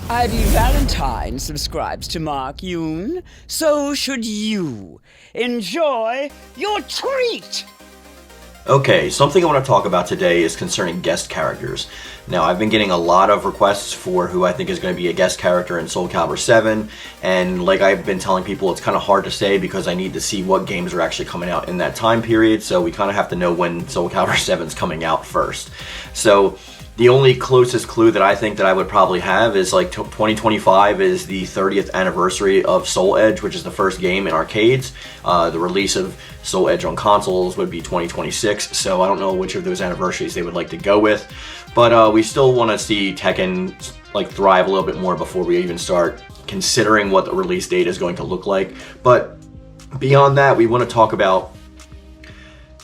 Ivy Valentine subscribes to Mark Yoon. So should you. Enjoy your treat! Okay, something I want to talk about today is concerning guest characters. Now, I've been getting a lot of requests for who I think is going to be a guest character in Soul Calibur 7, and like I've been telling people, it's kind of hard to say because I need to see what games are actually coming out in that time period, so we kind of have to know when Soul Calibur 7 is coming out first. So, the only closest clue that I think that I would probably have is like 2025 is the 30th anniversary of Soul Edge, which is the first game in arcades. The release of Soul Edge on consoles would be 2026, so I don't know which of those anniversaries they would like to go with. But we still want to see Tekken like thrive a little bit more before we even start considering what the release date is going to look like. But beyond that, we want to talk about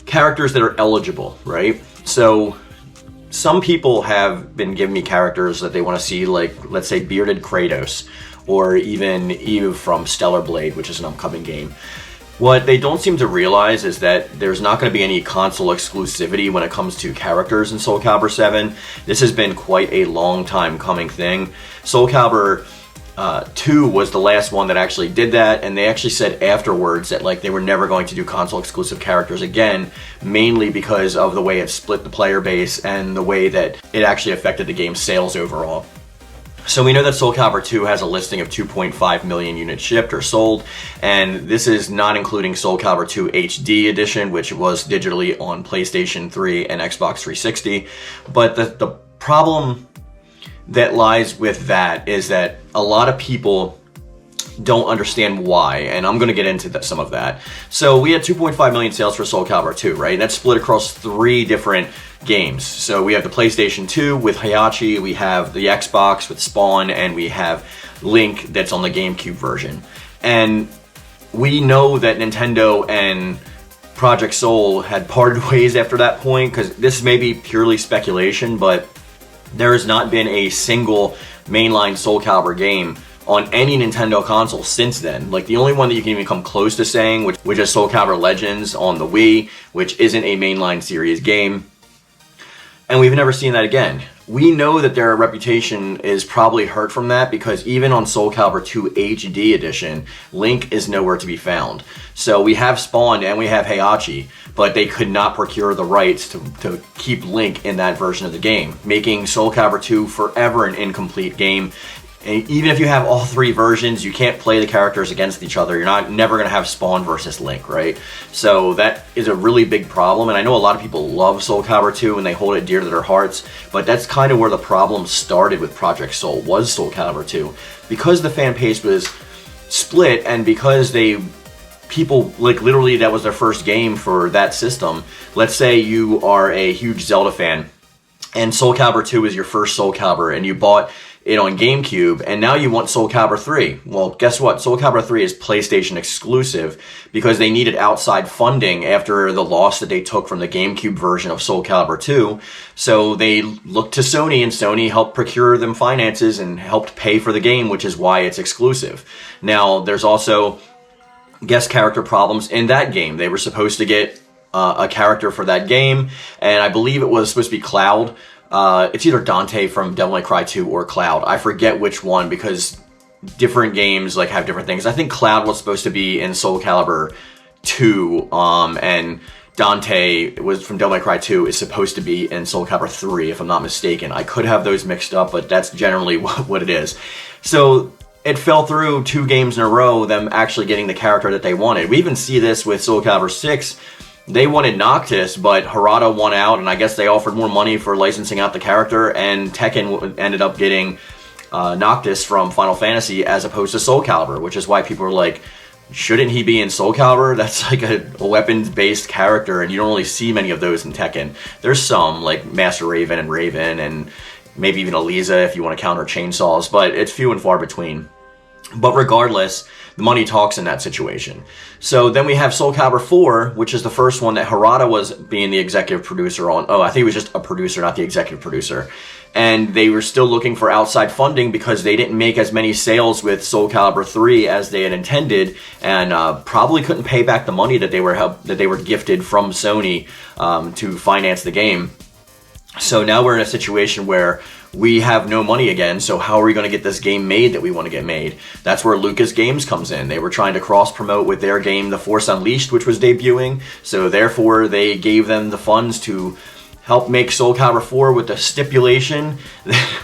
characters that are eligible, right? So some people have been giving me characters that they want to see, like, let's say, Bearded Kratos, or even Eve from Stellar Blade, which is an upcoming game. What they don't seem to realize is that there's not going to be any console exclusivity when it comes to characters in Soul Calibur 7. This has been quite a long time coming thing. Soul Calibur 2 was the last one that actually did that, and they actually said afterwards that like they were never going to do console exclusive characters again, mainly because of the way it split the player base and the way that it actually affected the game's sales overall. So we know that Soul Calibur 2 has a listing of 2.5 million units shipped or sold, and this is not including Soul Calibur 2 HD edition, which was digitally on PlayStation 3 and Xbox 360. But the problem that lies with that is that a lot of people don't understand why, and I'm going to get into some of that. So we had 2.5 million sales for Soul Calibur 2, right? And that's split across 3 different games. So we have the PlayStation 2 with Heihachi, we have the Xbox with Spawn, and we have Link that's on the GameCube version. And we know that Nintendo and Project Soul had parted ways after that point, because this may be purely speculation, but there has not been a single mainline Soul Calibur game on any Nintendo console since then. Like, the only one that you can even come close to saying, which is Soul Calibur Legends on the Wii, which isn't a mainline series game. And we've never seen that again. We know that their reputation is probably hurt from that because even on Soul Calibur 2 HD edition, Link is nowhere to be found. So we have Spawn and we have Heihachi, but they could not procure the rights to keep Link in that version of the game, making Soul Calibur 2 forever an incomplete game. And even if you have all 3 versions, you can't play the characters against each other. You're never going to have Spawn versus Link, right? So that is a really big problem, and I know a lot of people love Soul Calibur 2 and they hold it dear to their hearts, but that's kind of where the problem started with Project Soul, was Soul Calibur 2. Because the fan base was split, and because people, like, literally that was their first game for that system. Let's say you are a huge Zelda fan, and Soul Calibur 2 is your first Soul Calibur, and you bought it on GameCube, and now you want Soul Calibur 3. Well, guess what? Soul Calibur 3 is PlayStation exclusive because they needed outside funding after the loss that they took from the GameCube version of Soul Calibur 2. So they looked to Sony, and Sony helped procure them finances and helped pay for the game, which is why it's exclusive. Now, there's also guest character problems in that game. They were supposed to get a character for that game, and I believe it was supposed to be Cloud. It's either Dante from Devil May Cry 2 or Cloud. I forget which one because different games like have different things. I think Cloud was supposed to be in Soul Calibur 2, and Dante was from Devil May Cry 2 is supposed to be in Soul Calibur 3, if I'm not mistaken. I could have those mixed up, but that's generally what it is. So it fell through 2 games in a row, them actually getting the character that they wanted. We even see this with Soul Calibur 6. They wanted Noctis, but Harada won out, and I guess they offered more money for licensing out the character, and Tekken ended up getting Noctis from Final Fantasy as opposed to Soul Calibur, which is why people are like, shouldn't he be in Soul Calibur? That's like a weapons-based character, and you don't really see many of those in Tekken. There's some, like Master Raven, and maybe even Eliza if you want to count her chainsaws, but it's few and far between. But regardless, the money talks in that situation. So then we have Soul Calibur 4, which is the first one that Harada was being the executive producer on. Oh, I think he was just a producer, not the executive producer. And they were still looking for outside funding because they didn't make as many sales with Soul Calibur 3 as they had intended, and probably couldn't pay back the money that they were gifted from Sony to finance the game. So now we're in a situation where we have no money again, so how are we going to get this game made that we want to get made? That's where Lucas Games comes in. They were trying to cross-promote with their game, The Force Unleashed, which was debuting, so therefore they gave them the funds to help make Soul Calibur 4 with the stipulation,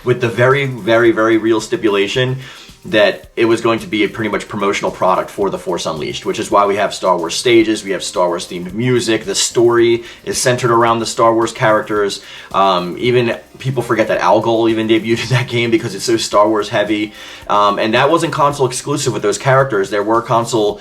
with the very, very, very real stipulation, that it was going to be a pretty much promotional product for The Force Unleashed, which is why we have Star Wars stages, we have Star Wars themed music, the story is centered around the Star Wars characters. Even people forget that Algol even debuted in that game because it's so Star Wars heavy. And that wasn't console exclusive with those characters. There were console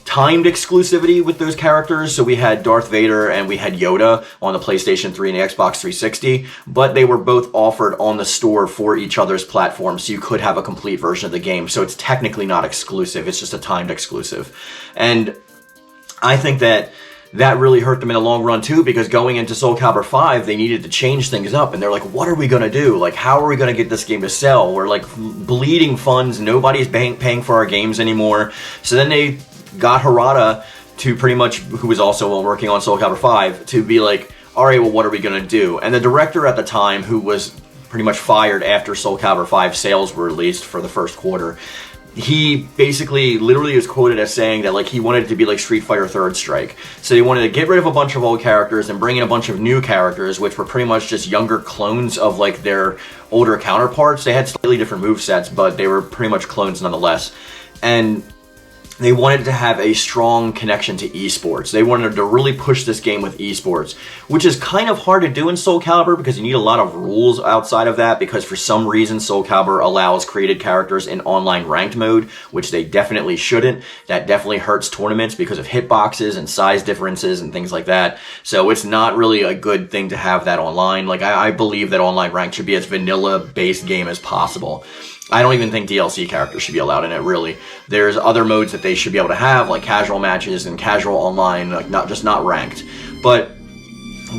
timed exclusivity with those characters, so we had Darth Vader and we had Yoda on the PlayStation 3 and the Xbox 360, but they were both offered on the store for each other's platform, so you could have a complete version of the game. So it's technically not exclusive, it's just a timed exclusive. And I think that really hurt them in the long run too, because going into Soul Calibur 5, they needed to change things up, and they're like, what are we going to do? Like, how are we going to get this game to sell? We're like bleeding funds, nobody's paying for our games anymore. So then they got Harada to pretty much, who was also working on Soul Calibur 5, to be like, alright, well, what are we going to do? And the director at the time, who was pretty much fired after Soul Calibur 5 sales were released for the first quarter, he basically literally is quoted as saying that like he wanted it to be like Street Fighter Third Strike. So he wanted to get rid of a bunch of old characters and bring in a bunch of new characters, which were pretty much just younger clones of like their older counterparts. They had slightly different movesets, but they were pretty much clones nonetheless. And they wanted to have a strong connection to esports. They wanted to really push this game with esports, which is kind of hard to do in Soul Calibur because you need a lot of rules outside of that, because for some reason Soul Calibur allows created characters in online ranked mode, which they definitely shouldn't. That definitely hurts tournaments because of hitboxes and size differences and things like that. So it's not really a good thing to have that online. Like, I believe that online ranked should be as vanilla-based game as possible. I don't even think DLC characters should be allowed in it, really. There's other modes that they should be able to have, like casual matches and casual online, like not ranked. But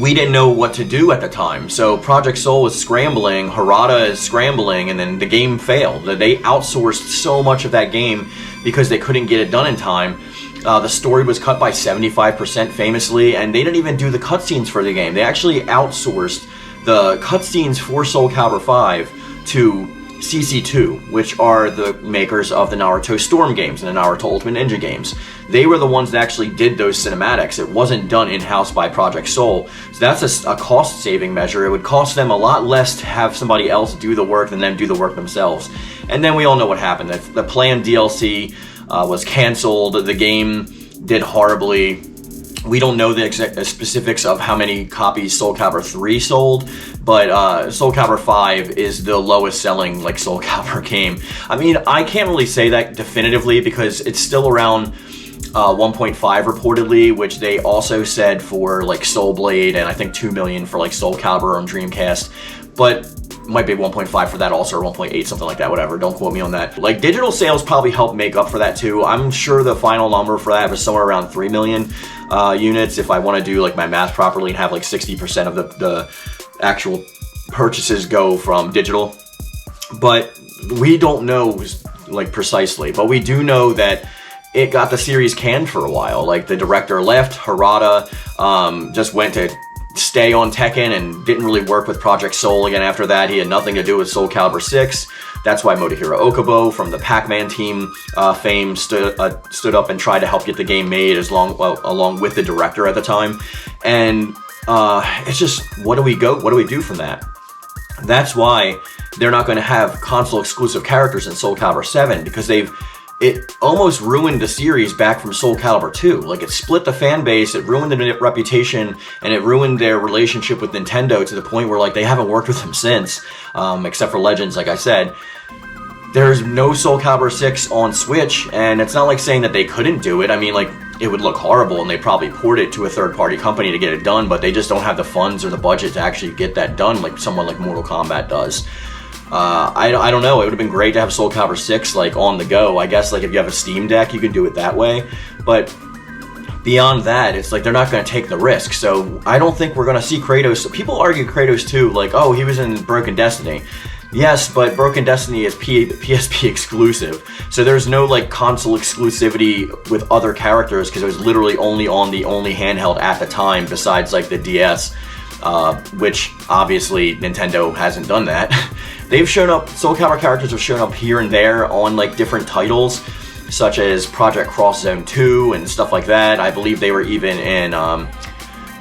we didn't know what to do at the time. So Project Soul is scrambling, Harada is scrambling, and then the game failed. They outsourced so much of that game because they couldn't get it done in time. The story was cut by 75% famously, and they didn't even do the cutscenes for the game. They actually outsourced the cutscenes for Soul Calibur 5 to CC2, which are the makers of the Naruto Storm games and the Naruto Ultimate Ninja games. They were the ones that actually did those cinematics. It wasn't done in-house by Project Soul. So that's a cost-saving measure. It would cost them a lot less to have somebody else do the work than them do the work themselves. And then we all know what happened. The planned DLC was canceled. The game did horribly. We don't know the specifics of how many copies Soul Calibur 3 sold, but Soul Calibur 5 is the lowest selling like Soul Calibur game. I mean, I can't really say that definitively because it's still around 1.5 reportedly, which they also said for like Soul Blade, and I think 2 million for like Soul Calibur on Dreamcast, but might be 1.5 for that also, or 1.8, something like that, whatever. Don't quote me on that. Like, digital sales probably helped make up for that too. I'm sure the final number for that was somewhere around 3 million units if I want to do like my math properly and have like 60% of the actual purchases go from digital. But we don't know like precisely, but we do know that it got the series canned for a while. Like, the director left, Harada just went to stay on Tekken and didn't really work with Project Soul again after that. He had nothing to do with Soul Calibur 6. That's why Motohiro Okubo from the Pac-Man team fame stood up and tried to help get the game made along with the director at the time. And it's just, what do we do from that? That's why they're not going to have console exclusive characters in Soul Calibur 7, because it almost ruined the series back from Soul Calibur 2. Like, it split the fan base, it ruined the reputation, and it ruined their relationship with Nintendo to the point where, like, they haven't worked with them since, except for Legends, like I said. There's no Soul Calibur 6 on Switch, and it's not like saying that they couldn't do it. I mean, like, it would look horrible, and they probably port it to a third-party company to get it done, but they just don't have the funds or the budget to actually get that done like someone like Mortal Kombat does. I don't know. It would have been great to have Soul Calibur 6 like on the go. I guess like if you have a Steam Deck, you can do it that way. But beyond that, it's like they're not going to take the risk. So I don't think we're going to see Kratos. So people argue Kratos too, like, oh, he was in Broken Destiny. Yes, but Broken Destiny is PSP exclusive. So there's no like console exclusivity with other characters because it was literally only on the only handheld at the time besides like the DS. which obviously Nintendo hasn't done that. They've shown up, Soul Calibur characters have shown up here and there on like different titles, such as Project Cross Zone 2 and stuff like that. I believe they were even in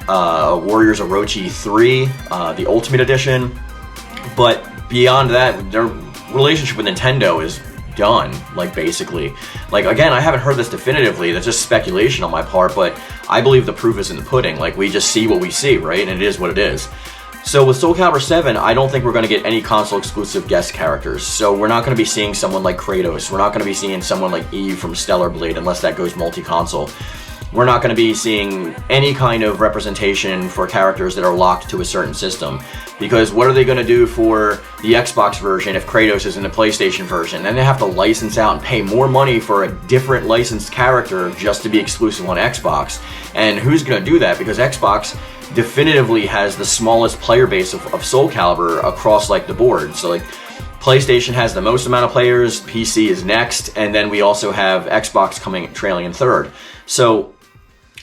Warriors Orochi 3, the Ultimate Edition. But beyond that, their relationship with Nintendo is done, like, basically. Like, again, I haven't heard this definitively, that's just speculation on my part, but I believe the proof is in the pudding. Like, we just see what we see, right? And it is what it is. So with Soul Calibur 7, I don't think we're going to get any console-exclusive guest characters. So we're not going to be seeing someone like Kratos. We're not going to be seeing someone like Eve from Stellar Blade, unless that goes multi-console. We're not going to be seeing any kind of representation for characters that are locked to a certain system. Because what are they going to do for the Xbox version if Kratos is in the PlayStation version? Then they have to license out and pay more money for a different licensed character just to be exclusive on Xbox. And who's going to do that? Because Xbox definitively has the smallest player base of Soul Calibur across like the board. So like PlayStation has the most amount of players, PC is next, and then we also have Xbox trailing in third. So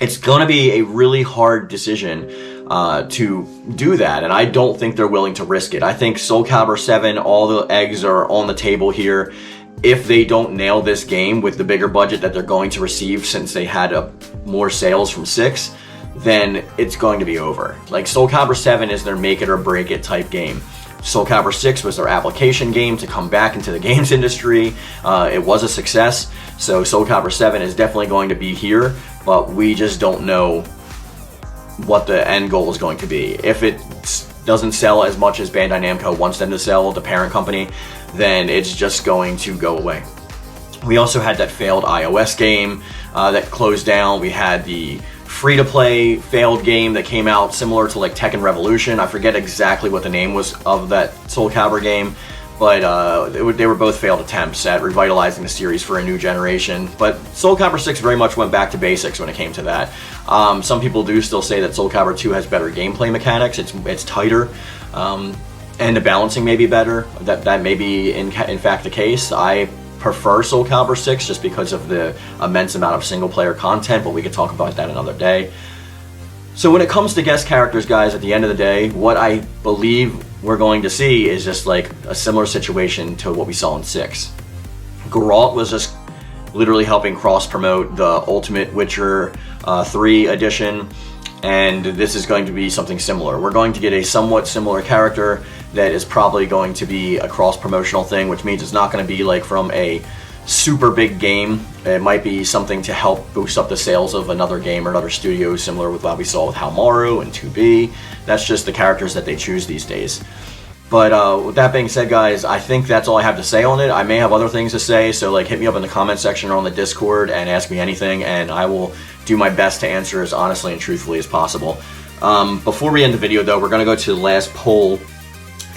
it's going to be a really hard decision to do that, and I don't think they're willing to risk it. I think Soul Calibur 7, all the eggs are on the table here. If they don't nail this game with the bigger budget that they're going to receive since they had more sales from 6, then it's going to be over. Like, Soul Calibur 7 is their make it or break it type game. Soul Calibur 6 was their application game to come back into the games industry. It was a success, so Soul Calibur 7 is definitely going to be here, but we just don't know what the end goal is going to be. If it doesn't sell as much as Bandai Namco wants them to sell, the parent company, then it's just going to go away. We also had that failed iOS game that closed down. We had the free-to-play failed game that came out similar to like Tekken Revolution. I forget exactly what the name was of that Soul Calibur game, but they were both failed attempts at revitalizing the series for a new generation. But Soul Calibur 6 very much went back to basics when it came to that. Some people do still say that Soul Calibur 2 has better gameplay mechanics. It's tighter, and the balancing may be better. That may be in fact the case. I prefer Soul Calibur 6 just because of the immense amount of single player content, but we could talk about that another day. So when it comes to guest characters, guys, at the end of the day, what I believe we're going to see is just like a similar situation to what we saw in 6. Geralt was just literally helping cross-promote the Ultimate Witcher 3 edition, and this is going to be something similar. We're going to get a somewhat similar character that is probably going to be a cross-promotional thing, which means it's not going to be like from a super big game. It might be something to help boost up the sales of another game or another studio, similar with what we saw with Halmaru and 2B. That's just the characters that they choose these days. But with that being said, guys, I think that's all I have to say on it. I may have other things to say, so like hit me up in the comment section or on the Discord and ask me anything, and I will do my best to answer as honestly and truthfully as possible. Before we end the video, though, we're going to go to the last poll.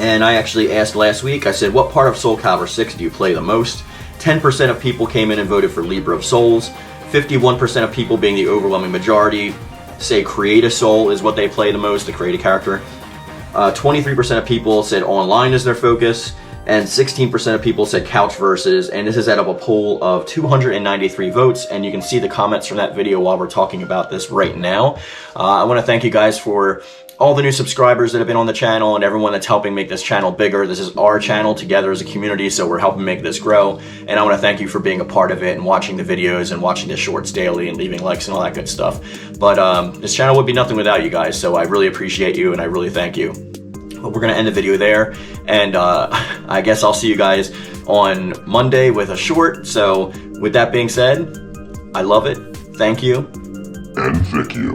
And I actually asked last week, I said, what part of Soul Calibur 6 do you play the most? 10% of people came in and voted for Libra of Souls. 51% of people, being the overwhelming majority, say create a soul is what they play the most, to create a character. 23% of people said online is their focus. And 16% of people said couch versus. And this is out of a poll of 293 votes. And you can see the comments from that video while we're talking about this right now. I want to thank you guys for all the new subscribers that have been on the channel and everyone that's helping make this channel bigger. This is our channel together as a community, so we're helping make this grow. And I want to thank you for being a part of it and watching the videos and watching the shorts daily and leaving likes and all that good stuff. But this channel would be nothing without you guys, so I really appreciate you and I really thank you. But we're going to end the video there, and I guess I'll see you guys on Monday with a short. So with that being said, I love it. Thank you. And thank you.